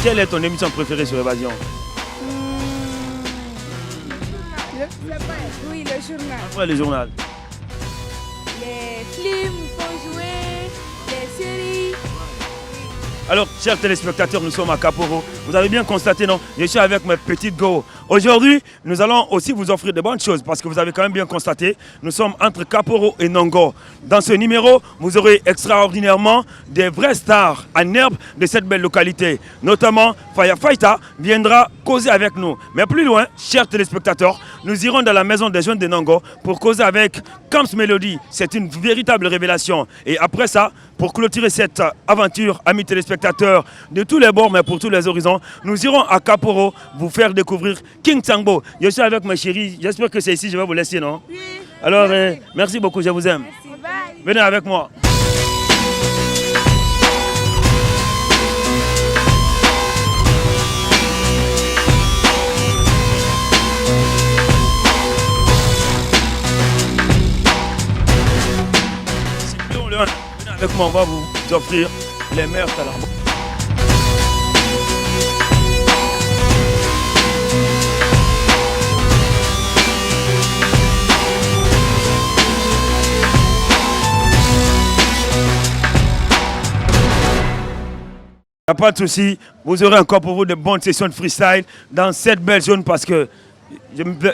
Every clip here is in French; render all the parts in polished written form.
Quelle est ton émission préférée sur Évasion? Oui, le journal. Après le journal. Les films, il faut jouer, les séries. Alors, chers téléspectateurs, nous sommes à Kaporo. Vous avez bien constaté, non? Je suis avec mes petites go. Aujourd'hui, nous allons aussi vous offrir de bonnes choses parce que vous avez quand même bien constaté, nous sommes entre Kaporo et Nongo. Dans ce numéro, vous aurez extraordinairement des vrais stars en herbe de cette belle localité. Notamment, Firefighter viendra causer avec nous. Mais plus loin, chers téléspectateurs, nous irons dans la maison des jeunes de Nongo pour causer avec Camps Melody. C'est une véritable révélation. Et après ça, pour clôturer cette aventure, amis téléspectateurs de tous les bords, mais pour tous les horizons, nous irons à Kaporo vous faire découvrir King Tangbo. Je suis avec ma chérie, j'espère que c'est ici, je vais vous laisser, non? Oui. Alors, merci beaucoup, je vous aime. Merci. Bye. Venez avec moi. Venez avec moi, on va vous offrir les meilleurs talents. Il n'y a pas de souci, vous aurez encore pour vous de bonnes sessions de freestyle dans cette belle zone parce que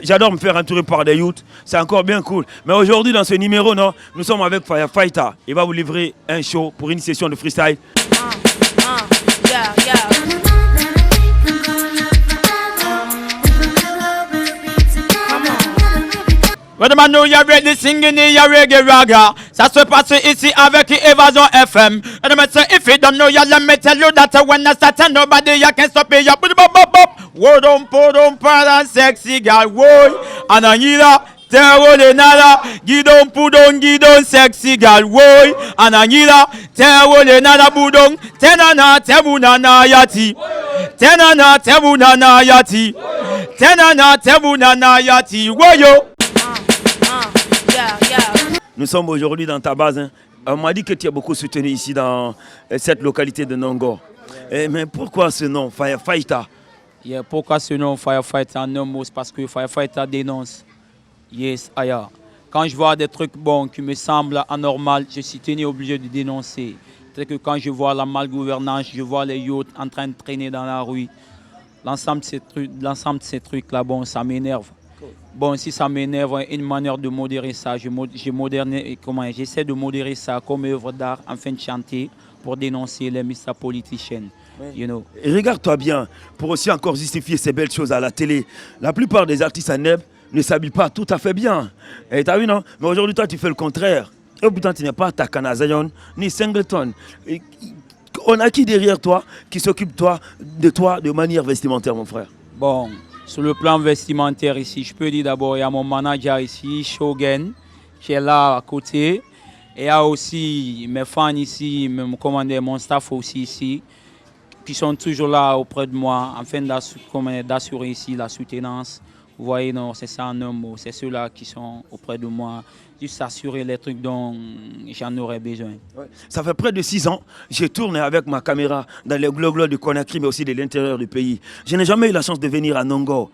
j'adore me faire entourer par des youths, c'est encore bien cool. Mais aujourd'hui dans ce numéro, non, nous sommes avec Firefighter. Il va vous livrer un show pour une session de freestyle. Madame, nous y a ready singing, y a reggae raga. Ça se passe ici avec Évasion FM. Madame, if you don't know, let me tell you that when I start, nobody can stop me. Word on, put on, para sexy girl, woy. Ananyira, terror nada. Gidon, pudon, gidon, sexy girl, woy. Ananyira, terror nada, budon. Tenana, tebunana yati. Tenana, tebunana yati. Tenana, tebunana yati, woyo. Nous sommes aujourd'hui dans ta base. Hein. On m'a dit que tu as beaucoup soutenu ici dans cette localité de Nongo. Mais pourquoi ce nom, Firefighter? Pourquoi ce nom Firefighter non, parce que Firefighter dénonce. Yes, aya. Quand je vois des trucs bons qui me semblent anormaux, je suis tenu obligé de dénoncer. C'est que quand je vois la malgouvernance, je vois les yachts en train de traîner dans la rue. L'ensemble de ces trucs-là, bon, ça m'énerve. Bon, si ça m'énerve, une manière de modérer ça, j'essaie de modérer ça comme œuvre d'art en fin de chantier pour dénoncer les Mr. Politicians. Oui. You know. Regarde-toi bien, pour aussi encore justifier ces belles choses à la télé. La plupart des artistes en herbe ne s'habillent pas tout à fait bien. Et t'as vu, non? Mais aujourd'hui, toi, tu fais le contraire. Et pourtant, tu n'es pas Takana Zion, ni Singleton. Et on a qui derrière toi qui s'occupe de toi de manière vestimentaire, mon frère? Bon. Sur le plan vestimentaire ici, je peux dire d'abord, il y a mon manager ici, Shogun, qui est là à côté. Et il y a aussi mes fans ici, mon staff aussi ici, qui sont toujours là auprès de moi, afin d'assurer ici la soutenance. Vous voyez, non, c'est ça en un mot. C'est ceux-là qui sont auprès de moi, juste assurer les trucs dont j'en aurais besoin. Ouais. Ça fait près de 6 ans, je tourne avec ma caméra dans les globes de Conakry, mais aussi de l'intérieur du pays. Je n'ai jamais eu la chance de venir à Nongo.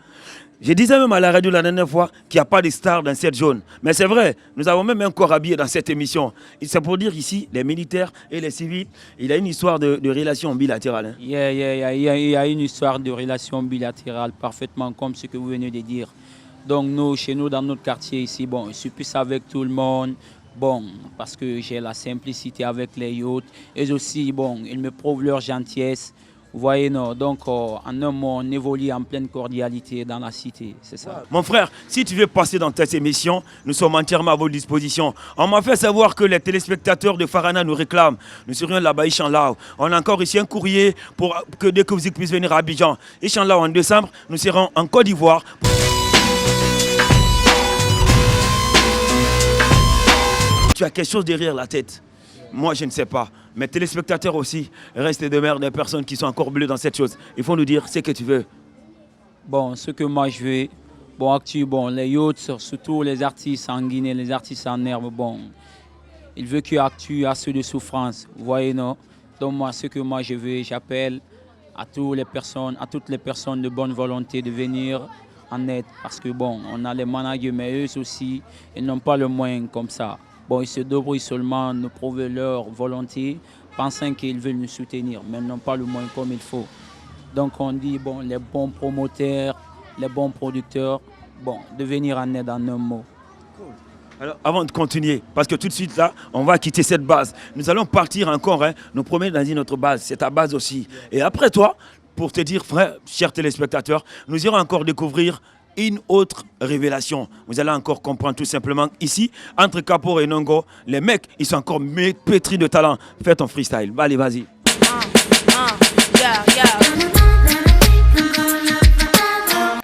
Je disais même à la radio la dernière fois qu'il n'y a pas de stars dans cette zone. Mais c'est vrai, nous avons même un corps habillé dans cette émission. C'est pour dire ici, les militaires et les civils, il y a une histoire de relation bilatérale. Hein. Il y a une histoire de relation bilatérale, parfaitement comme ce que vous venez de dire. Donc nous, chez nous, dans notre quartier ici, bon, je suis plus avec tout le monde. Bon, parce que j'ai la simplicité avec les yachts. Et aussi, bon, ils me prouvent leur gentillesse. Vous voyez, non. Donc, en un mot, on évolue en pleine cordialité dans la cité, c'est ça. Mon frère, si tu veux passer dans cette émission, nous sommes entièrement à votre disposition. On m'a fait savoir que les téléspectateurs de Farana nous réclament. Nous serions là-bas, Inch'Allah. On a encore ici un courrier pour que dès que vous puissiez venir à Abidjan. Inch'Allah, en décembre, nous serons en Côte d'Ivoire. Tu as quelque chose derrière la tête. Moi, je ne sais pas. Mes téléspectateurs aussi restent de mer des personnes qui sont encore bleues dans cette chose. Il faut nous dire ce que tu veux. Bon, ce que moi je veux, bon, les yachts, surtout les artistes en Guinée, les artistes en herbe, bon, il veut qu'ils actuent à ceux de souffrance. Vous voyez, non? Donc moi, ce que moi je veux, j'appelle à toutes les personnes de bonne volonté de venir en aide. Parce que bon, on a les managers, mais eux aussi, ils n'ont pas le moyen comme ça. Bon, ils se débrouillent seulement, nous prouver leur volonté, pensant qu'ils veulent nous soutenir, mais ils n'ont pas le moyen comme il faut. Donc on dit, bon, les bons promoteurs, les bons producteurs, bon, de venir en aide en un mot. Alors, avant de continuer, parce que tout de suite là, on va quitter cette base. Nous allons partir encore, nous promener dans une autre base. C'est ta base aussi. Et après toi, pour te dire, frère, chers téléspectateurs, nous irons encore découvrir une autre révélation. Vous allez encore comprendre tout simplement ici, entre Kaporo et Nongo, les mecs, ils sont encore pétris de talent. Fais ton freestyle. Allez, vas-y.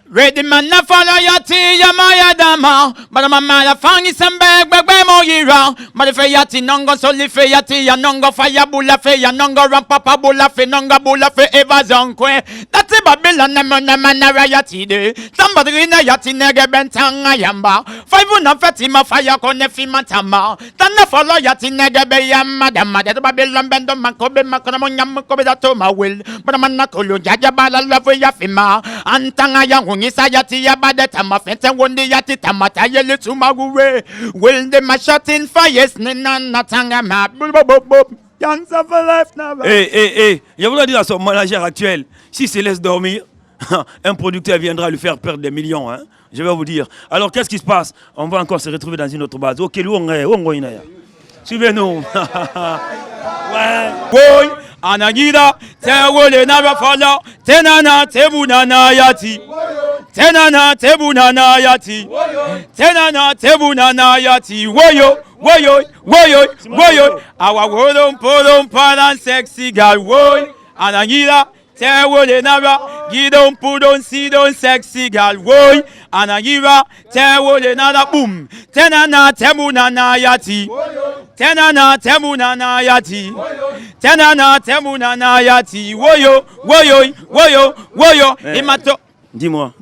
Ready man na follow your tea, ya maya dama. But my man a fangi some bag mo yira. But if ya ti nongo so li fe ya ti ya nongo fire bula fe ya nongo ram papa bula fe nongo bula fe evasion kwe. That's a Babylon na man na rayati de. Somebody in a yati nege bentanga yamba. Five una fetima fire kone fi matama. Tana follow yati nege be yamba dama. That Babylon bendo makobe makona mo nyam kobe da to ma will. But man na kolo jaja bala love ya fima. Antanga ya Sayati Yabada Tamafenta Wondi Yati Tamata Yeli Maguwe. Will the machatin fire Nina Natanga map? Yansa for life now. Je voudrais dire à son manager actuel, s'il se laisse dormir, un producteur viendra lui faire perdre des millions. Hein? Je vais vous dire. Alors qu'est-ce qui se passe? On va encore se retrouver dans une autre base. Ok, suivez-nous. Ouais. Anagida, Tewole Narafala, Tenana, Tebunana Yati. Tenana, Tebunana Yati. Tenana, Tebunana Yati. Woyo, woyo, woyo, woyo. Our word on sexy girl. Woy. Anagida, Tewole Nara. Gidon Pudon, Sidon, sexy girl. Woy. Anagida, Tewole Nara. Boom. Tenana, Tebunana Yati. Tenana temunana yati. Tenana temunana yati. Woyo, woyo, woyo, woyo. Dis-moi,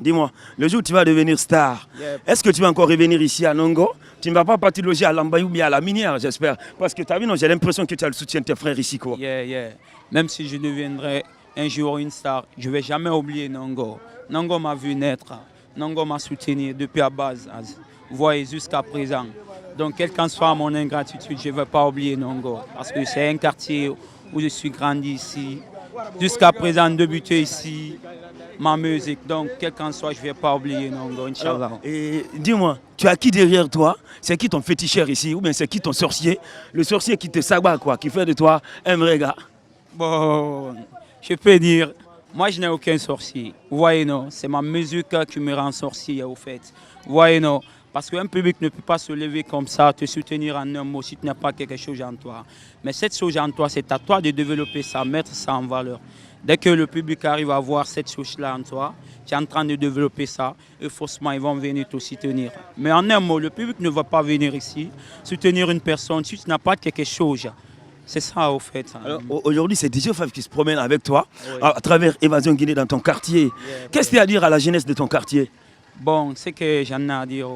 le jour où tu vas devenir star, est-ce que tu vas encore revenir ici à Nongo? Tu ne vas pas partir loger à Lambayou mais à la minière, j'espère. Parce que tu as vu, non, j'ai l'impression que tu as le soutien de tes frères ici, quoi. Même si je deviendrai un jour une star, je ne vais jamais oublier Nongo. Nongo m'a vu naître. Nongo m'a soutenu depuis la base. Vous voyez, jusqu'à présent. Donc, quelle qu'en soit mon ingratitude, je ne vais pas oublier Nongo. Parce que c'est un quartier où je suis grandi ici. Jusqu'à présent, débuté ici, ma musique. Donc, quel qu'en soit, je ne vais pas oublier Nongo, Inch'Allah. Et dis-moi, tu as qui derrière toi? C'est qui ton féticheur ici? Ou bien c'est qui ton sorcier? Le sorcier qui te sabat, quoi, qui fait de toi un vrai gars? Bon, je peux dire, moi, je n'ai aucun sorcier. Vous voyez, non? C'est ma musique qui me rend sorcier, au fait. Vous voyez, non? Parce qu'un public ne peut pas se lever comme ça, te soutenir en un mot si tu n'as pas quelque chose en toi. Mais cette chose en toi, c'est à toi de développer ça, mettre ça en valeur. Dès que le public arrive à voir cette chose-là en toi, tu es en train de développer ça, et forcément, ils vont venir te soutenir. Mais en un mot, le public ne va pas venir ici soutenir une personne si tu n'as pas quelque chose. C'est ça, au fait. Alors, aujourd'hui, c'est DJ Five qui se promène avec toi, à travers Évasion Guinée dans ton quartier. Qu'est-ce qu'il y a à dire à la jeunesse de ton quartier? Bon, ce que j'en ai à dire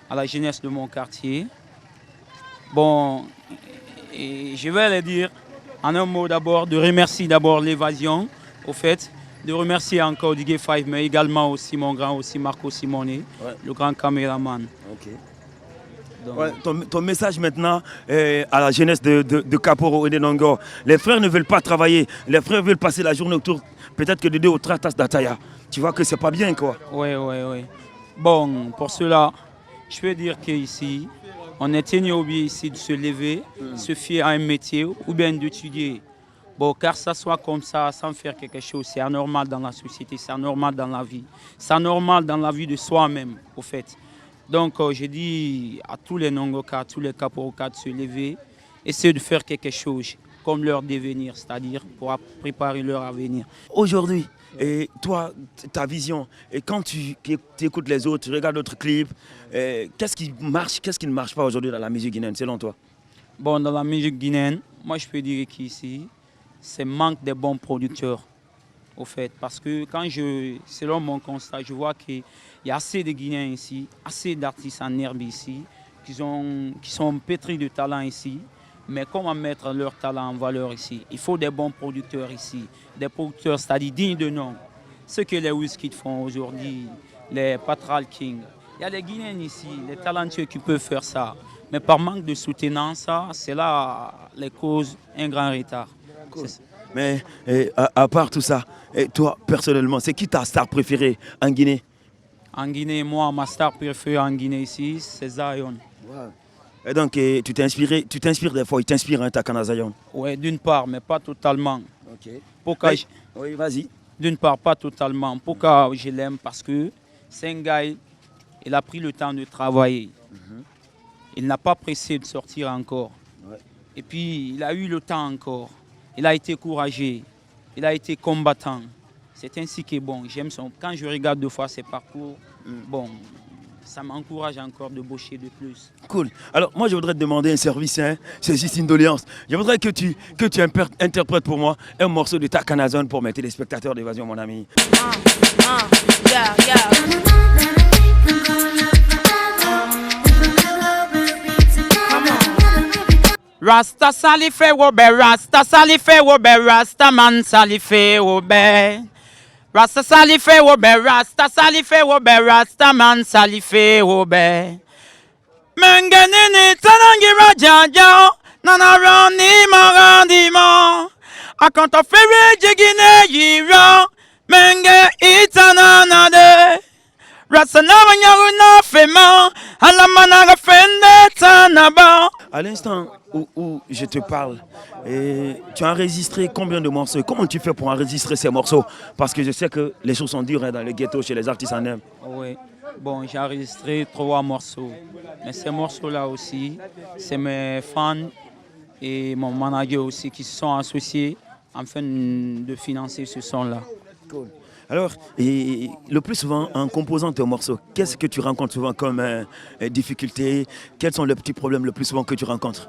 à la jeunesse de mon quartier, bon, je vais le dire en un mot d'abord, de remercier d'abord l'Évasion, au fait, de remercier encore DJ Five, mais également aussi mon grand, aussi Marco Simone, le grand caméraman. Ok. Ton message maintenant à la jeunesse de Kaporo et de Nongo. Les frères ne veulent pas travailler, les frères veulent passer la journée autour, peut-être que de deux ou trois tasses d'Ataya. Tu vois que c'est pas bien, quoi. Oui. Bon, pour cela, je peux dire qu'ici, on est tenu obligé ici de se lever, se fier à un métier ou bien d'étudier. Bon, car ça soit comme ça, sans faire quelque chose, c'est anormal dans la société, c'est anormal dans la vie. C'est anormal dans la vie de soi-même, au fait. Donc, je dis à tous les Nongoka, à tous les Kaporoka de se lever, essayer de faire quelque chose comme leur devenir, c'est-à-dire pour préparer leur avenir. Aujourd'hui, et toi, ta vision, et quand tu écoutes les autres, tu regardes d'autres clips, qu'est-ce qui marche, qu'est-ce qui ne marche pas aujourd'hui dans la musique guinéenne, selon toi? Bon, dans la musique guinéenne, moi je peux dire qu'ici, c'est manque de bons producteurs, au fait. Parce que selon mon constat, je vois qu'il y a assez de Guinéens ici, assez d'artistes en herbe ici, qui sont pétris de talent ici, Mais comment mettre leur talent en valeur ici? Il faut des bons producteurs ici, des producteurs, c'est-à-dire dignes de nom. Ce que les Wizkid font aujourd'hui, les Patral King. Il y a des Guinéens ici, les talentueux qui peuvent faire ça. Mais par manque de soutenance, c'est là les causes un grand retard. Cool. Mais à part tout ça, et toi personnellement, c'est qui ta star préférée en Guinée? En Guinée, moi, ma star préférée en Guinée ici, c'est Zion. Wow. Et donc, tu t'inspires des fois, il t'inspire, hein, Takana Zion. Oui, d'une part, mais pas totalement. Ok. Pourquoi Oui, vas-y. D'une part, pas totalement. Pourquoi je l'aime? Parce que c'est un gars, il a pris le temps de travailler. Il n'a pas pressé de sortir encore. Ouais. Et puis, il a eu le temps encore. Il a été courageux. Il a été combattant. C'est ainsi que bon, j'aime son. Quand je regarde deux fois ses parcours, bon, ça m'encourage encore de boucher de plus. Cool. Alors, moi, je voudrais te demander un service, hein. C'est juste une doléance. Je voudrais que tu interprètes pour moi un morceau de Takana Zion pour mes téléspectateurs d'Évasion, mon ami. Yeah, yeah. Rasta salife wobe, Rasta salife wobe, Rasta man salife wobe. Rasta salife wobe, Rasta salife wobe, Rasta man salife wobe. Mengenini tanangira jaja, nanarani marandimo. Akanto fere jigine yira, menge itananade. Rasta navanyaruna fema, alamanaga fende tanaba. À l'instant où je te parle, tu as enregistré combien de morceaux? Comment tu fais pour enregistrer ces morceaux? Parce que je sais que les choses sont dures, hein, dans le ghetto, chez les artistes en eux. Oui, bon, j'ai enregistré 3 morceaux. Mais ces morceaux-là aussi, c'est mes fans et mon manager aussi qui se sont associés afin de financer ce son-là. Cool. Alors, le plus souvent, en composant tes morceaux, qu'est-ce que tu rencontres souvent comme difficultés? Quels sont les petits problèmes le plus souvent que tu rencontres?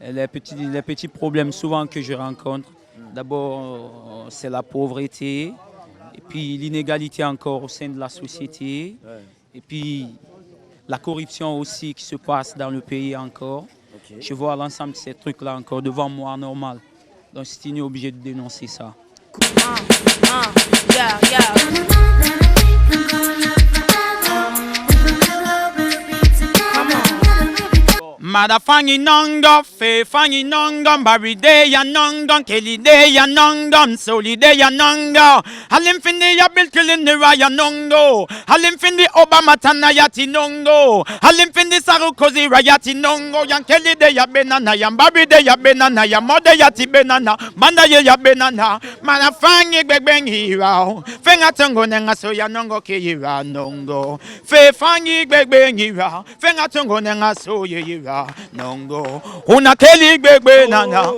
Les petits problèmes souvent que je rencontre, d'abord, c'est la pauvreté, et puis l'inégalité encore au sein de la société, et puis la corruption aussi qui se passe dans le pays encore. Okay. Je vois l'ensemble de ces trucs-là encore devant moi normal. Donc, c'est obligé de dénoncer ça. Yeah, yeah. Madafangi nongo, fe fangi nongo, baride ya nongo, kelide ya nongo, solide ya nongo. Halim findi ya Bill Clinton ya nongo. Halim findi Obama tana ya tinongo. Halim findi Sarkozy ya tinongo. Yan kelide ya benana, yan baride ya benana, yan mode ya ti benana, manda ya benana. Madafangi begbengi rao. Fenga tongo nenga so ya nongo ke yira nongo. Fe fangi begbengi rao. Fenga tongo nenga so yira nongo. Una keli gbegbe nana.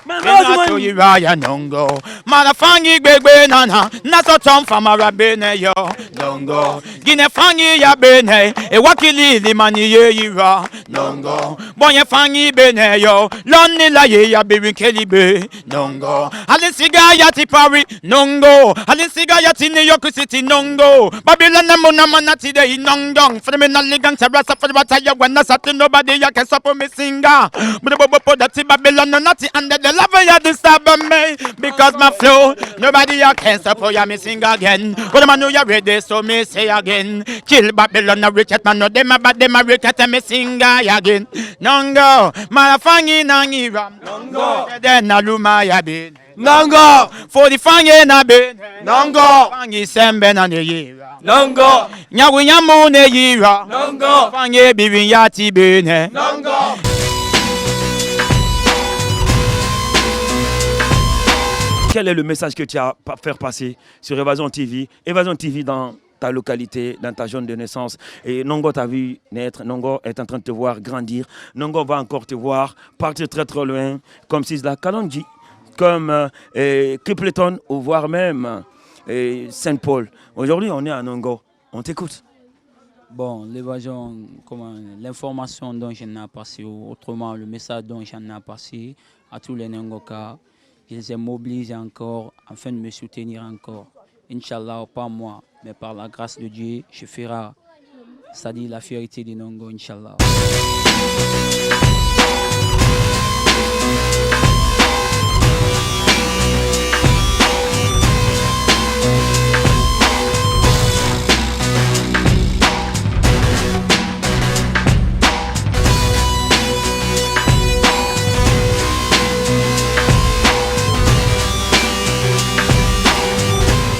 Fenga to yira ya nongo. Madafangi gbegbe nana. Naso tom famara bene yo nongo. Gine fangi ya bene. E wakili limani ye yira nongo. Bonye fangi bene yo. Lonni la ye ya birin keli be nongo. Alin siga ya ti Paris nongo. Alin siga ya ti New York City nongo. Babylon na muna manati de nongo. For the minali gang terasa for the bataya when na sati nobody ya can stop me singa. But the bobo that Babylon no nati under the lava ya disturb me because my flow nobody ya can stop ya me sing again. But the man know ya ready so me say again. Kill Babylon no rich man no them but them a rich at me sing again. Nongo malafangi nangira nongo then aluma ya bin. Nongo for the fangi na bin. Nongo fangi sembe na ne yira. Nongo nyawu nyamu ne yira. Nongo fangi bibin ya ti bene. Nongo. Quel est le message que tu as à faire passer sur Évasion TV? Évasion TV dans ta localité, dans ta zone de naissance. Et Nongo t'a vu naître, Nongo est en train de te voir grandir. Nongo va encore te voir partir très très loin, comme Sisla Kalonji, comme Crippleton, ou voire même Saint-Paul. Aujourd'hui, on est à Nongo. On t'écoute. Bon, l'évasion, l'information dont j'en ai passé, ou autrement le message dont j'en ai passé à tous les Nongoka, je les ai mobilisés encore afin de me soutenir encore. Inch'Allah, pas moi, mais par la grâce de Dieu, je ferai, c'est-à-dire la fierté des Nongo, Inch'Allah.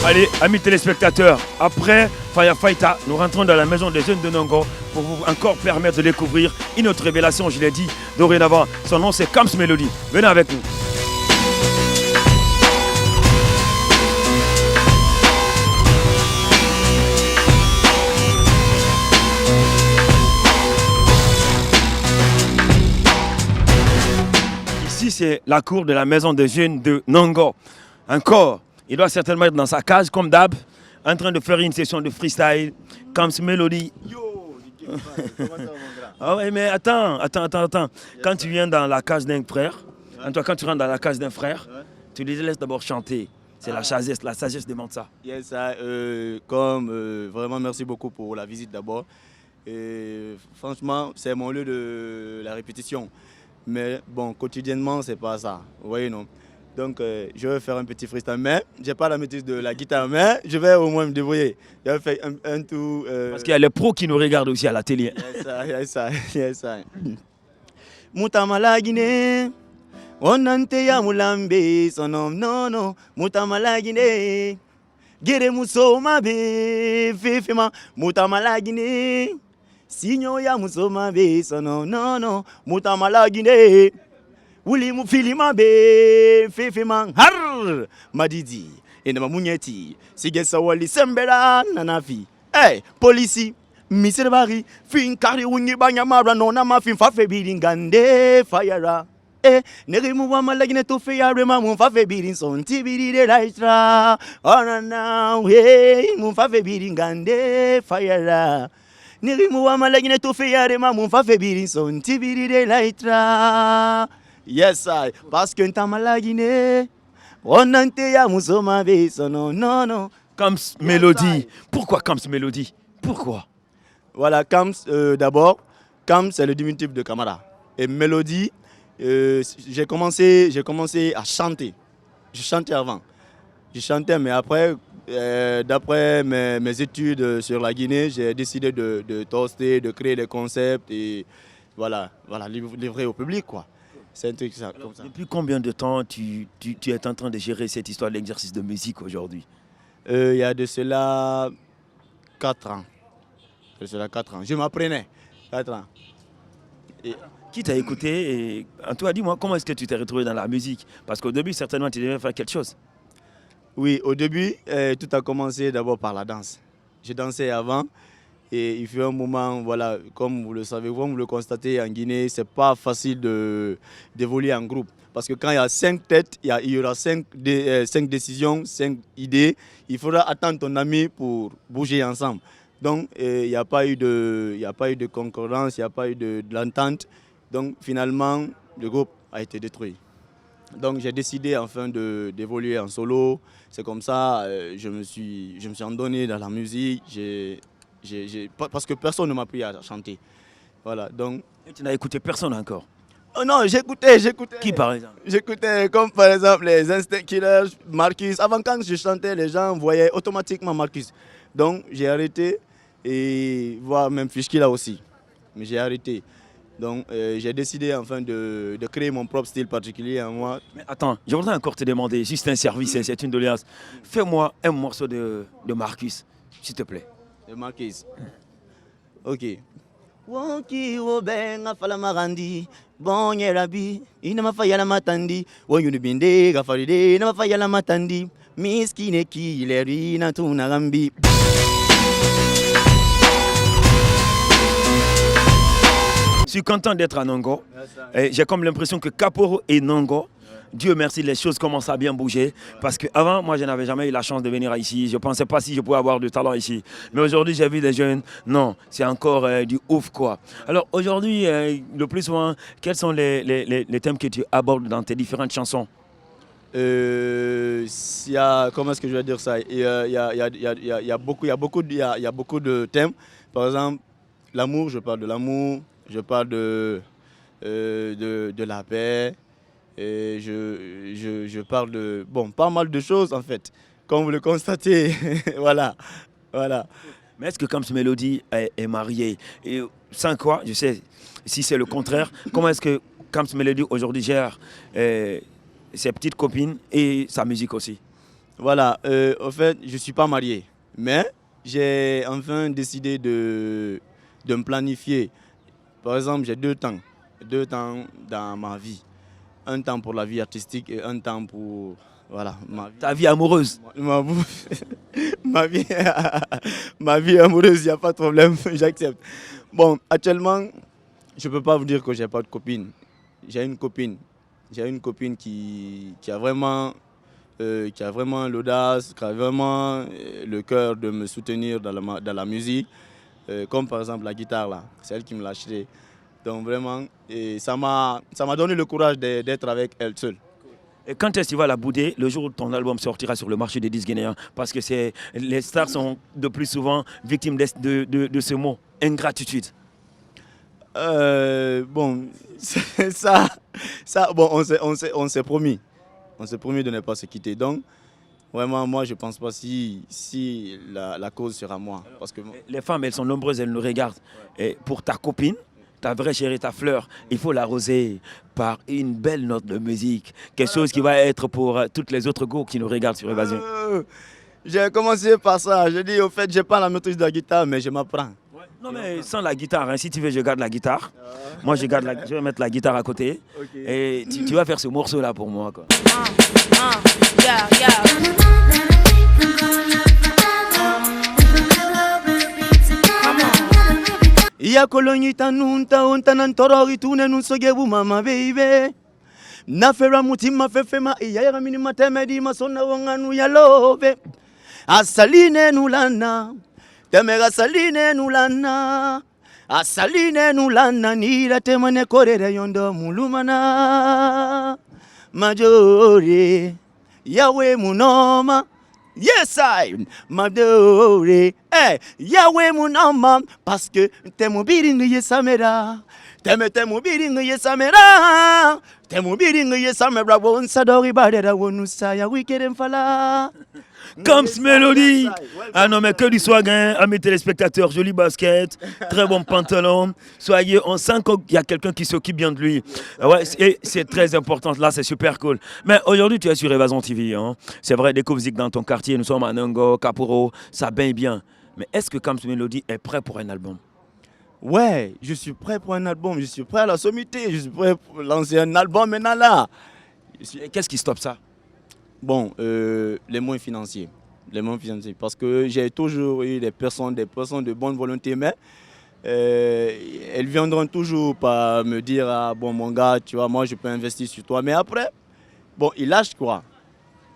Allez, amis téléspectateurs, après Firefighter, nous rentrons dans la maison des jeunes de Nongo pour vous encore permettre de découvrir une autre révélation, je l'ai dit dorénavant. Son nom c'est Kams Melody. Venez avec nous. Ici, c'est la cour de la maison des jeunes de Nongo. Encore, il doit certainement être dans sa cage, comme d'hab, en train de faire une session de freestyle. Kams Melody. Yo, comment ça va, mon grand? Ah ouais, mais attends. Quand tu viens dans la cage d'un frère, quand tu rentres dans la cage d'un frère, tu les laisses d'abord chanter. C'est la sagesse demande ça. Yes, vraiment merci beaucoup pour la visite d'abord. Et franchement, c'est mon lieu de la répétition. Mais bon, quotidiennement, c'est pas ça. Vous voyez, non? Donc, je vais faire un petit freestyle. Mais je n'ai pas la maîtrise de la guitare, mais je vais au moins me débrouiller. Je vais faire un tout. Parce qu'il y a les pros qui nous regardent aussi à la télé. Yes, Mutamala Guinée, onante ya mulambe, sonom nono, mutamala Guinée, gere musoma be, fefema, mutamala Guinée, signo ya musoma be, sonom nono, mutamala Guinée, wuli mufilima be, fefema, har, madidi, enema munyeti, sigesa wali sembera nanafi, hey, polisi. Mr. Barry, fin kari wingi banyamara nona ma fin fa fe biringande fayara. Nerimu wa malagine to fe yare ma mun fa fe birin son tibiri de laitra. Ona na we mun fa fe biringande fayara. Nerimu wa malagine to fe yare ma mun fa fe birin son tibiri de laitra. Yes I, parce que nta malagine onante ya musoma be sono no. Kams Melody. Pourquoi Kams Melody? Pourquoi? Voilà, Kams, d'abord, Kams c'est le diminutif de Camara. Et Mélodie, j'ai commencé à chanter. Je chantais avant. Je chantais, mais après, d'après mes études sur la Guinée, j'ai décidé de toaster, de créer des concepts et voilà livrer au public, quoi. C'est un truc ça, comme ça. Depuis combien de temps tu es en train de gérer cette histoire de l'exercice de musique aujourd'hui? Il y a de cela 4 ans. Je m'apprenais. 4 ans. Et qui t'a écouté et toi, dis-moi, comment est-ce que tu t'es retrouvé dans la musique? Parce qu'au début, certainement, tu devais faire quelque chose. Oui, au début, tout a commencé d'abord par la danse. Je dansais avant et il fut un moment, voilà, comme vous le savez, comme vous le constatez en Guinée, c'est pas facile d'évoluer en groupe. Parce que quand il y a 5 têtes, il y aura 5 décisions, 5 idées. Il faudra attendre ton ami pour bouger ensemble. Donc, il n'y a pas eu de concordance, il n'y a pas eu de l'entente. Donc, finalement, le groupe a été détruit. Donc, j'ai décidé enfin d'évoluer en solo. C'est comme ça, je me suis endonné dans la musique. Parce que personne ne m'a appris à chanter. Voilà, donc... Et tu n'as écouté personne encore? Oh non, j'écoutais. Qui par exemple? J'écoutais comme par exemple les Instinct Killers, Marcus. Avant, quand je chantais, les gens voyaient automatiquement Marcus. Donc, j'ai arrêté. Et voir même Fishki là aussi. Mais j'ai arrêté. Donc j'ai décidé enfin de créer mon propre style particulier à moi. Mais attends, je voudrais encore te demander, juste un service, c'est une doléance. Fais-moi un morceau de Marcus, s'il te plaît. De Marcus. Ok. Wonki wobenga fala marandi bonye rabi ina mafayala matandi wonyuni binde gafaride ina mafayala matandi miskine ki leri na tunagambi. Je suis content d'être à Nongo. J'ai comme l'impression que Kaporo et Nongo, Dieu merci, les choses commencent à bien bouger. Parce qu'avant, moi, je n'avais jamais eu la chance de venir ici. Je ne pensais pas si je pouvais avoir du talent ici. Mais aujourd'hui, j'ai vu des jeunes. Non, c'est encore du ouf, quoi. Alors aujourd'hui, le plus souvent, quels sont les thèmes que tu abordes dans tes différentes chansons? Comment est-ce que je vais dire ça? Il y a beaucoup de thèmes. Par exemple, l'amour, je parle de l'amour. Je parle de la paix, et je parle de pas mal de choses en fait, comme vous le constatez. voilà. Mais est-ce que Kams Melody est marié? Et sans quoi, je sais, si c'est le contraire, comment est-ce que Kams Melody aujourd'hui gère ses petites copines et sa musique aussi? Voilà, en fait, je ne suis pas marié, mais j'ai enfin décidé de me planifier. Par exemple, j'ai deux temps dans ma vie. Un temps pour la vie artistique et un temps pour voilà, ma vie. Ta vie amoureuse. Ma vie, ma vie amoureuse, il n'y a pas de problème, j'accepte. Bon, actuellement, je ne peux pas vous dire que je n'ai pas de copine. J'ai une copine. J'ai une copine qui a vraiment l'audace, qui a vraiment le cœur de me soutenir dans la musique. Comme par exemple la guitare, là, c'est elle qui me l'a acheté. Donc vraiment, et ça m'a donné le courage d'être avec elle seule. Et quand est-ce que tu vas la bouder le jour où ton album sortira sur le marché des disques guinéens? Parce que les stars sont de plus souvent victimes de ce mot, ingratitude. Bon, ça bon, on s'est promis. On s'est promis de ne pas se quitter. Donc, vraiment, moi, je ne pense pas si la cause sera moi. Parce que les femmes, elles sont nombreuses, elles nous regardent. Et pour ta copine, ta vraie chérie, ta fleur, il faut l'arroser par une belle note de musique. Quelque chose qui va être pour toutes les autres go qui nous regardent sur Évasion. J'ai commencé par ça. Je dis, au fait, je n'ai pas la maîtrise de la guitare, mais je m'apprends. Non, mais sans la guitare, hein. Si tu veux, je garde la guitare. Moi, je vais mettre la guitare à côté. Okay. Et tu vas faire ce morceau-là pour moi, quoi. Yeah, yeah. Ya kolonyita nunta onta nantorori tune nunsogebu mama baby. Nafera mutima fefema iya mini matemedi masona wonganu ya love. Asaline nulana. Temera saline nulana. Asaline nulana nira temane korere yondo mulumana. Majore yawe munoma. Yes, I, Madore, Yahweh mon âme, parce que t'es mon biring yesamera, t'es mon biring yesamera, t'es mon biring yesamera, on s'adore, badera, on nous saille, wicked fala. Kamps Melody. Ah non, mais que du swag, hein, amis téléspectateurs, joli basket, très bon pantalon. Soyez, on sent qu'il y a quelqu'un qui s'occupe bien de lui. Ouais, et c'est très important, là, c'est super cool. Mais aujourd'hui, tu es sur Évasion TV. Hein. C'est vrai, découvre Zik dans ton quartier, nous sommes à Nango, Kaporo, ça baigne bien. Mais est-ce que Kamps Melody est prêt pour un album? Ouais, je suis prêt pour un album, je suis prêt à la sommité, je suis prêt pour lancer un album maintenant là. Et qu'est-ce qui stoppe ça? Bon, les moyens financiers. Parce que j'ai toujours eu des personnes de bonne volonté, mais elles viendront toujours par me dire, ah, bon mon gars, tu vois, moi je peux investir sur toi. Mais après, bon, ils lâchent quoi.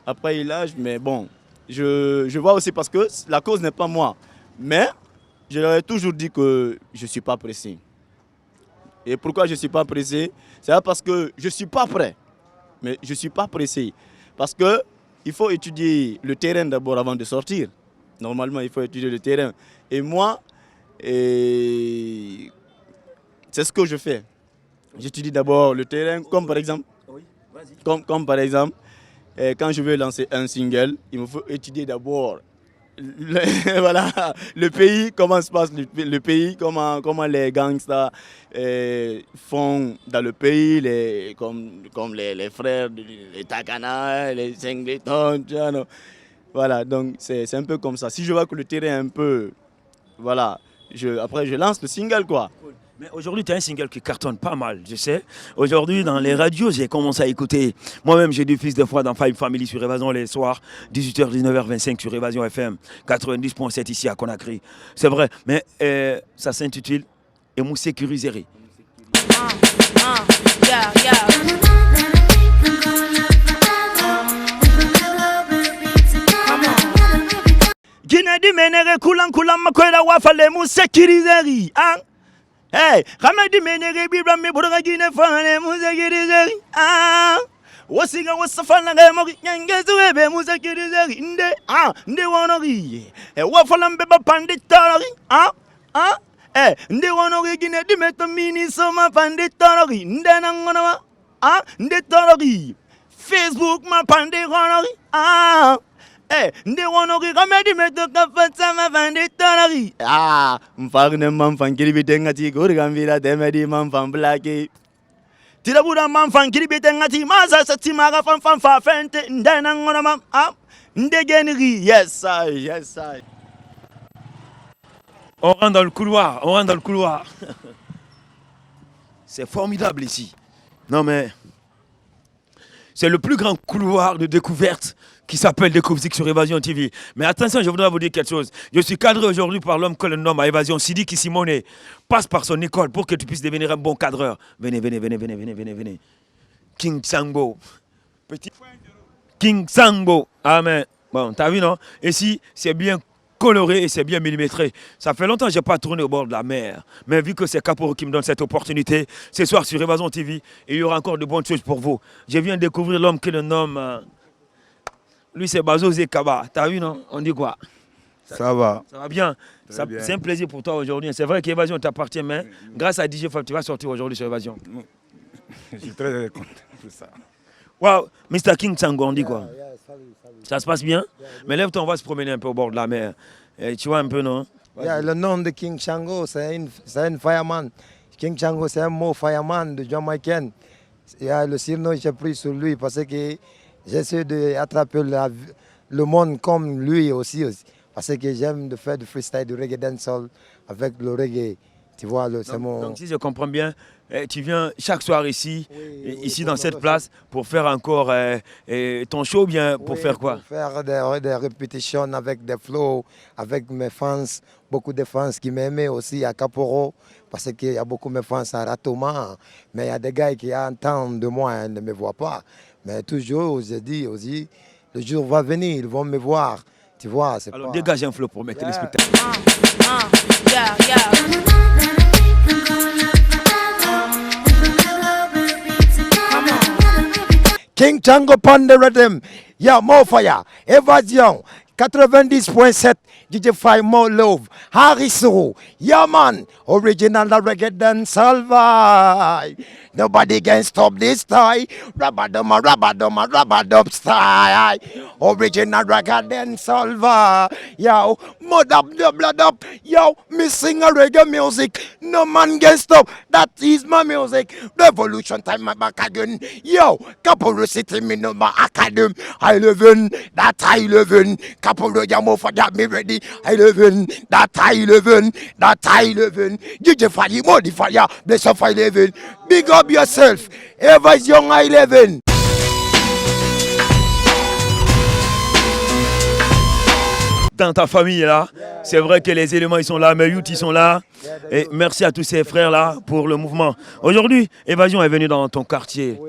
Après, ils lâchent, mais bon, je vois aussi parce que la cause n'est pas moi. Mais je leur ai toujours dit que je ne suis pas pressé. Et pourquoi je ne suis pas pressé? C'est parce que je ne suis pas prêt. Mais je ne suis pas pressé. Parce qu'il faut étudier le terrain d'abord avant de sortir. Normalement, il faut étudier le terrain. Et moi, c'est ce que je fais. J'étudie d'abord le terrain, comme par exemple, comme par exemple, quand je veux lancer un single, il me faut étudier d'abord voilà, le pays, comment se passe le pays, comment les gangsters font dans le pays, comme les frères, les Takana, les Singletons, voilà, donc c'est un peu comme ça. Si je vois que le terrain est un peu, voilà, après je lance le single quoi. Mais aujourd'hui, tu as un single qui cartonne pas mal, je sais. Aujourd'hui, dans les radios, j'ai commencé à écouter. Moi-même, j'ai du fils des fois dans Five Family sur Évasion les soirs, 18h, 19h25 sur Évasion FM, 90.7 ici à Conakry. C'est vrai, mais ça s'intitule « Et mou sécuriserai ». Yeah, yeah. Guinée du Ménéré, coulant, makwela, wafale, mou sécuriserai. Hey, Ramadi Menere Bibram Buragine Fane Musekiri. Ah, Wasiga was a fan of Yangazuebe Musekiri. They wanna read. A waffle Beba Panditari. They wanna begin a dimeto mini summer panditari. Then I'm gonna. The Tori. Facebook ma panditari. They want to remedy me to the sama vanditari. Mfarne man fan kilibitenga ti gurgambira demedi man fan blackie. Tirabuda man fan kiribete ngati maza satimara fan fan fa fente ndena ngona mam ndegenri. Yes I, yes I. On rentre dans le couloir, on rentre dans le couloir. C'est formidable ici. Non mais, c'est le plus grand couloir de découverte qui s'appelle Découverte sur Évasion TV. Mais attention, je voudrais vous dire quelque chose. Je suis cadré aujourd'hui par l'homme que l'on nomme à Évasion, Sidiki Simone. Passe par son école pour que tu puisses devenir un bon cadreur. Venez, venez, venez, venez, venez, venez, venez. King Sango. Petit King Sango. Amen. Bon, t'as vu, non? Ici, c'est bien coloré et c'est bien millimétré. Ça fait longtemps que je n'ai pas tourné au bord de la mer. Mais vu que c'est Caporo qui me donne cette opportunité, ce soir sur Évasion TV, il y aura encore de bonnes choses pour vous. Je viens découvrir l'homme que l'on nomme... lui, c'est Bazo Zekaba. T'as vu, non? On dit quoi? Ça va. Ça va bien. C'est un plaisir pour toi aujourd'hui. C'est vrai qu'Évasion t'appartient, mais grâce à DJ Fab, tu vas sortir aujourd'hui sur Évasion. Je suis très content de ça. Wow, Mr. King Tsango, on dit quoi? Ça se passe bien? Mais lève-toi, on va se promener un peu au bord de la mer. Et tu vois un peu, non? Le nom de King Chango, c'est un fireman. King Chango, c'est un mot fireman de Jamaïcain. Le surnom, j'ai pris sur lui parce que j'essaie d'attraper le monde comme lui aussi. Parce que j'aime de faire du freestyle, du reggae dancehall avec le reggae. Tu vois, donc, si je comprends bien, tu viens chaque soir ici, oui, ici dans cette place, pour faire encore ton show, bien pour faire quoi? Pour faire des répétitions avec des flows, avec mes fans, beaucoup de fans qui m'aimaient aussi à Caporo, parce qu'il y a beaucoup de fans à Ratoma, mais il y a des gars qui entendent de moi et ne me voient pas. Mais toujours, je dis aussi, le jour va venir, ils vont me voir. Tu vois, c'est alors, dégagez un flow pour mes téléspectateurs. King Chango Pande Rhythm, y'a more fire, Évasion, 90.7, DJ Five More Love, Harissou, yeah man, original reggae dancehall vibe. Nobody can stop this style. Rabadoma, rabadoma, rabadop style. Original reggae dancehall vibe. Yo, mud up, the blood up. Yo, me sing a reggae music. No man can stop. That is my music. Revolution time, my back again. Yo, Caporo City, me no my academy. I live in that I live in. Caporo Yamo for that me ready. I live in that I live in. That I live in. DJ Fire, modify, bless of I live in. Big up yourself. Évasion I live in. Dans ta famille là, c'est vrai que les éléments ils sont là, mes youths ils sont là. Et merci à tous ces frères là pour le mouvement. Aujourd'hui, Évasion est venu dans ton quartier.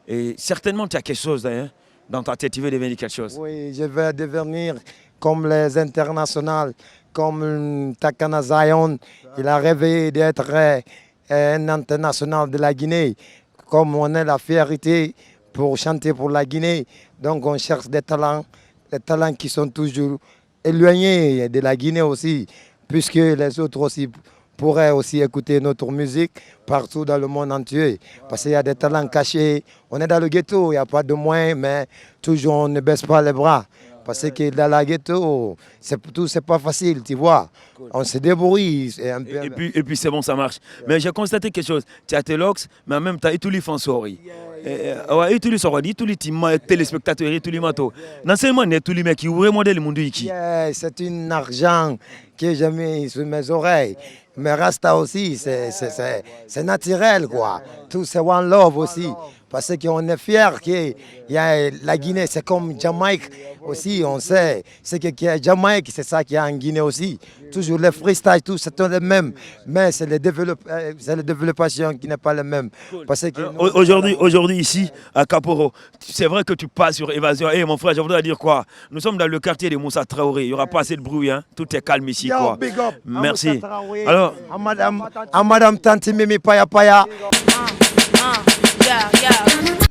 Et certainement tu as quelque chose hein, dans ta tête, tu veux devenir quelque chose. Oui, je vais devenir comme les internationales, comme Takana Zion. Il a rêvé d'être un international de la Guinée. Comme on a la fierté pour chanter pour la Guinée, donc on cherche des talents qui sont toujours éloignés de la Guinée aussi, puisque les autres aussi pourraient aussi écouter notre musique partout dans le monde entier. Parce qu'il y a des talents cachés. On est dans le ghetto, il n'y a pas de moyens, mais toujours on ne baisse pas les bras. Parce que dans la ghetto, c'est pas facile, tu vois. On se débrouille. Et puis c'est bon, ça marche. Mais j'ai constaté quelque chose. Tu as tes locks, mais en même temps, tous les fans sont ouais, tous les sortis, tous les téléspectateurs, tous les matos. Non seulement tous les mecs qui ouvrent le monde ici. C'est un argent que j'ai mis sur mes oreilles. Mais Rasta aussi, c'est naturel, quoi. Tout c'est one love aussi. Parce qu'on est fiers que la Guinée, c'est comme Jamaïque aussi, on sait. C'est qu'il y a Jamaïque, c'est ça qu'il y a en Guinée aussi. Toujours les freestyles, tout, c'est les mêmes. Mais c'est la développation qui n'est pas la même. Aujourd'hui, ici, à Caporo, c'est vrai que tu passes sur Évasion. Hey, mon frère, je voudrais dire quoi? Nous sommes dans le quartier de Moussa Traoré. Il n'y aura pas assez de bruit, hein? Tout est calme ici, quoi. Big up. Merci. Alors, à Madame Tante Mimi Paya Paya.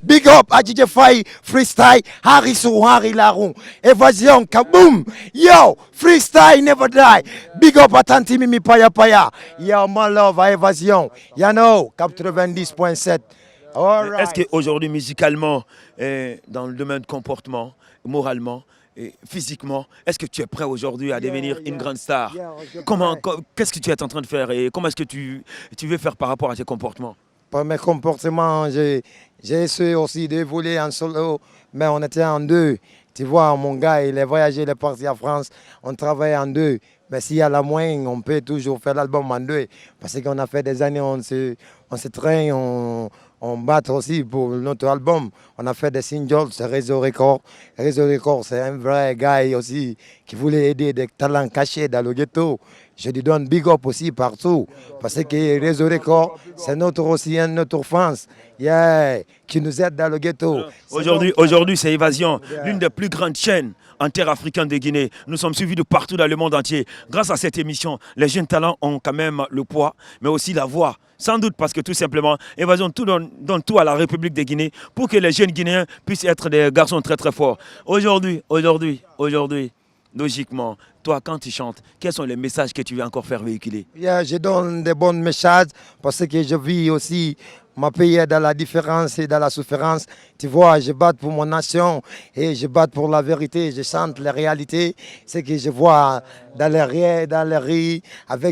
Big up à DJ Fai, freestyle, Harissou, Harry Laroun, Évasion, kaboom, yo, freestyle never die. Big up à Tante Mimi Paya Paya, yo, my love à Évasion, you know, 90.7. Right. Est-ce qu'aujourd'hui, musicalement, dans le domaine de comportement, moralement, et physiquement, est-ce que tu es prêt aujourd'hui à devenir une grande star? Qu'est-ce que tu es en train de faire et comment est-ce que tu veux faire par rapport à tes comportements? par mes comportements, j'ai essayé aussi de voler en solo, mais on était en deux. Tu vois, mon gars, il est voyagé, il est parti en France, on travaille en deux. Mais s'il y a la moyenne, on peut toujours faire l'album en deux. Parce qu'on a fait des années, on se traîne, on bat aussi pour notre album. On a fait des singles, c'est Réseau Record. Réseau Record, c'est un vrai gars aussi qui voulait aider des talents cachés dans le ghetto. Je lui donne big up aussi partout. Parce que Réseau Record, c'est notre France qui nous aide dans le ghetto. Aujourd'hui, c'est Évasion, l'une des plus grandes chaînes en terre africaine de Guinée. Nous sommes suivis de partout dans le monde entier. Grâce à cette émission, les jeunes talents ont quand même le poids, mais aussi la voix. Sans doute parce que tout simplement, Évasion donne tout à la République de Guinée pour que les jeunes Guinéens puissent être des garçons très très forts. Aujourd'hui, logiquement, toi, quand tu chantes, quels sont les messages que tu veux encore faire véhiculer? Je donne des bons messages parce que je vis aussi mon pays dans la différence et dans la souffrance. Tu vois, je bats pour mon nation et je bats pour la vérité. Je chante la réalité. Ce que je vois dans les rues,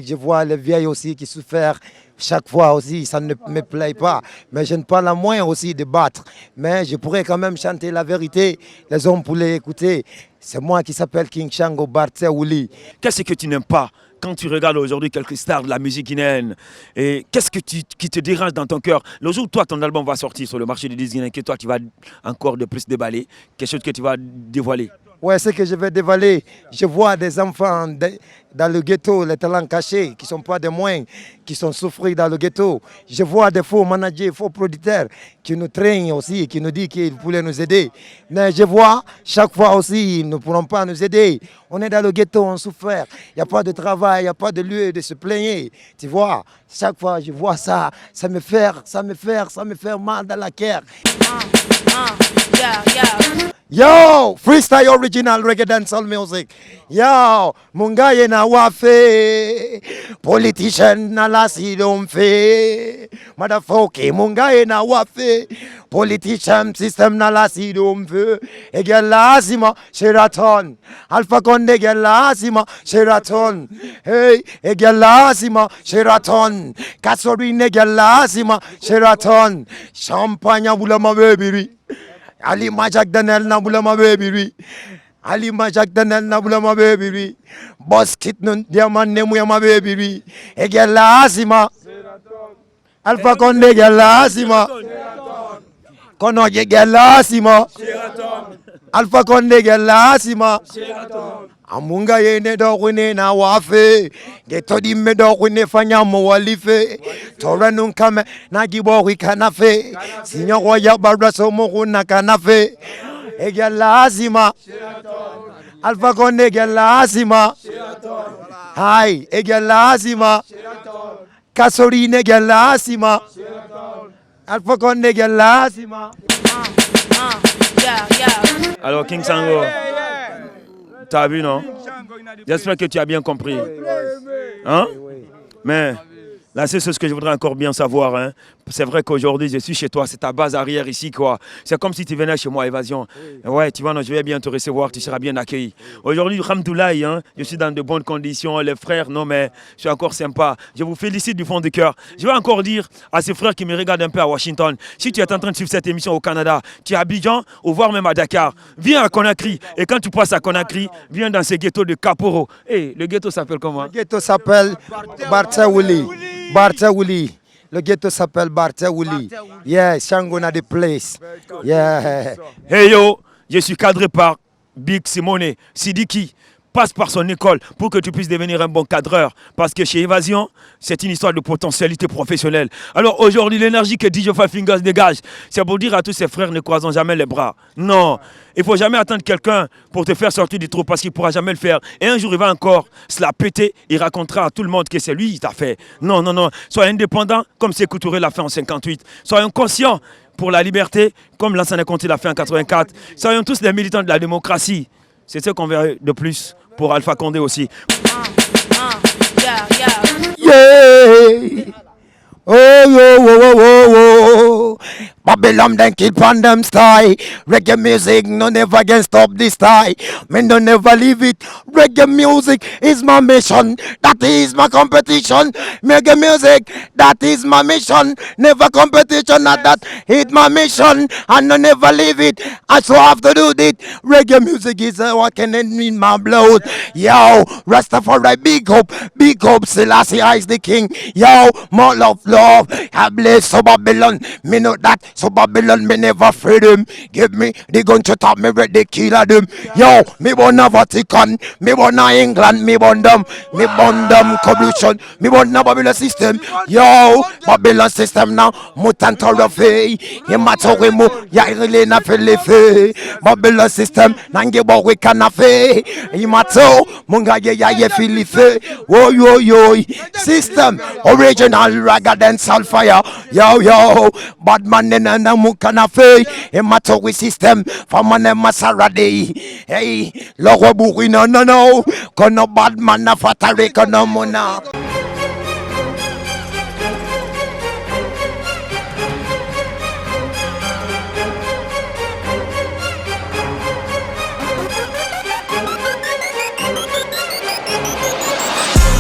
je vois les vieilles aussi qui souffrent. Chaque fois aussi, ça ne me plaît pas. Mais je n'ai pas la moyen aussi de battre. Mais je pourrais quand même chanter la vérité. Les hommes pourraient écouter. C'est moi qui s'appelle King Shango Barthéouli. Qu'est-ce que tu n'aimes pas quand tu regardes aujourd'hui quelques stars de la musique guinéenne? Et qu'est-ce qui te dérange dans ton cœur? Le jour où toi, ton album va sortir sur le marché du disque guinéen, que toi, tu vas encore de plus déballer, quelque chose que tu vas dévoiler? Ouais, ce que je vais dévaler, je vois des enfants dans le ghetto, les talents cachés, qui ne sont pas des moyens, qui sont souffrus dans le ghetto. Je vois des faux managers, faux producteurs qui nous traînent aussi, qui nous disent qu'ils pourraient nous aider. Mais je vois, chaque fois aussi, ils ne pourront pas nous aider. On est dans le ghetto, on souffre. Il n'y a pas de travail, il n'y a pas de lieu de se plaigner. Tu vois, chaque fois je vois ça, ça me fait mal dans la cœur. Yo, freestyle original reggae dancehall music. Yo, mungaye na wafe, politician na la sidom fe. Motherfucker, mungaye na wafe, politician system na la sidom fe. Egelazima Sheraton, Alpha Conde Egelazima Sheraton. Hey, Egelazima Sheraton, Kasorine Egelazima Sheraton. Champagne bulama baby. Ali Majak Daniel Nabulama baby. Ali Majak Daniel Nabulama baby. Boss kit nun diamant nemuyama baby. Egela asima. Alpha Conde egela asima. Kono egela asima. Alpha Conde egela asima. Amunga yene dokwine na wafe. Geto di me dokwine fanya mwalife. Tora nunkame na gibori kanafe. Sinyo kwa ya baraso moku na kanafe. Ege lazima. Alpha Conde ege lazima. Hai, ege lazima. Kasorine ege lazima. Alpha Conde ege lazima. Alors King Sango, tu as vu, non? J'espère que tu as bien compris. Hein? Mais là, c'est ce que je voudrais encore bien savoir. Hein? C'est vrai qu'aujourd'hui, je suis chez toi, c'est ta base arrière ici, quoi. C'est comme si tu venais chez moi, Évasion. Ouais, tu vois, non, je vais bien te recevoir, tu seras bien accueilli. Aujourd'hui, Ramdoulaye, hein, je suis dans de bonnes conditions. Les frères, non, mais je suis encore sympa. Je vous félicite du fond du cœur. Je vais encore dire à ces frères qui me regardent un peu à Washington, si tu es en train de suivre cette émission au Canada, tu es à Abidjan ou voire même à Dakar, viens à Conakry. Et quand tu passes à Conakry, viens dans ces ghettos de Kaporo. Hey, le ghetto s'appelle comment? Le ghetto s'appelle Barthéouli. Barthéouli. Le ghetto s'appelle Barthéouli. Yeah, Shango na the place. Yeah. Hey yo, je suis cadré par Big Simone Sidiki. Passe par son école pour que tu puisses devenir un bon cadreur. Parce que chez Évasion, c'est une histoire de potentialité professionnelle. Alors aujourd'hui, l'énergie que DJ Five Fingers dégage, c'est pour dire à tous ses frères, ne croisons jamais les bras. Non, il ne faut jamais attendre quelqu'un pour te faire sortir du trou parce qu'il ne pourra jamais le faire. Et un jour, il va encore se la péter. Il racontera à tout le monde que c'est lui qui t'a fait. Non, non, non. Soyez indépendants comme Sékou Touré l'a fait en 58. Soyons conscients pour la liberté comme Lansana Conté l'a fait en 84. Soyons tous des militants de la démocratie. C'est ce qu'on verra de plus pour Alpha Condé aussi. Yeah. Oh, oh, oh, oh, oh, oh. Babylon then keep on them style. Reggae music no never can stop this style. Me no never leave it. Reggae music is my mission. That is my competition. Reggae music, that is my mission. Never competition, not that it's my mission. And no never leave it. I so have to do it. Reggae music is walking in my blood. Yo, Rastafari, big up, Selassie is the king. Yo, more love, I bless so Babylon. Me know that, so Babylon, me never free them. Give me the gun to top me ready kill them. Yo, me born a Vatican, me born a England, me born them corruption, me born a Babylon system. Yo, Babylon system now, mutant orafe. Ye matter mo, ya really na felife. Babylon system, nange bo we canafe. Ye matter, munga ye felife. Wo yo, system, original raga than sulfire. Yo, bad man and mukanafe. Ye matter we system, for man masarade. Hey, logo buri no. Kono bad man na fatare kono mona.